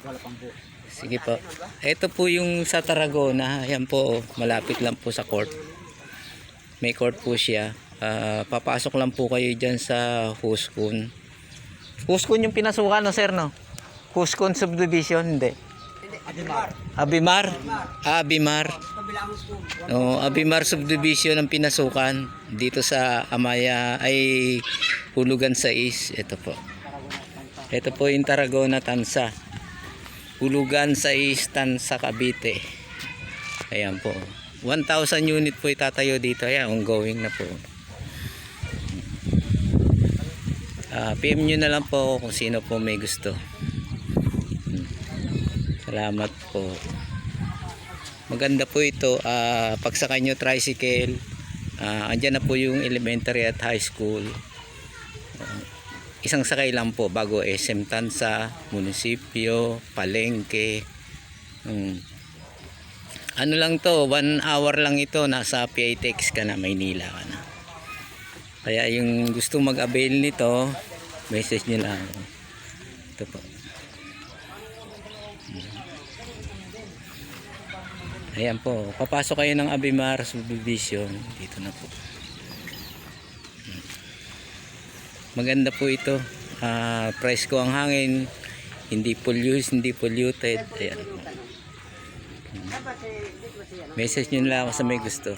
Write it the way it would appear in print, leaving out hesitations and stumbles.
Wala pang po. Sige po. Ito po yung sa Tarragona. Ayan po, malapit lang po sa court. May court po siya. Papasok lang po kayo dyan sa Huskun. Huskun yung pinasukan, no sir, no? Huskun subdivision, hindi. Abimar. Abimar. No, Abimar subdivision ang pinasukan dito sa Amaya ay Hulugan 6. Ito po. Ito po yung Tarragona Tansa. Hulugan 6 Tansa Cavite. Ayan po. 1,000 unit po itatayo dito. Ayan, ongoing na po. PM nyo na lang po kung sino po may gusto. Salamat po. Maganda po ito. Pagsakay nyo tricycle, andyan na po yung elementary at high school. Isang sakay lang po bago SM Tansa, munisipyo, palengke. Ano lang to, 1 hour lang ito, nasa PITX ka na, Maynila ka na. Kaya yung gusto mag-avail nito, message nyo lang. Ito po. Ayan po, papasok kayo ng Abimar subdivision, dito na po. Maganda po ito. Price ko ang hangin, hindi polluted. Ayan. Message nyo lang ako sa may gusto.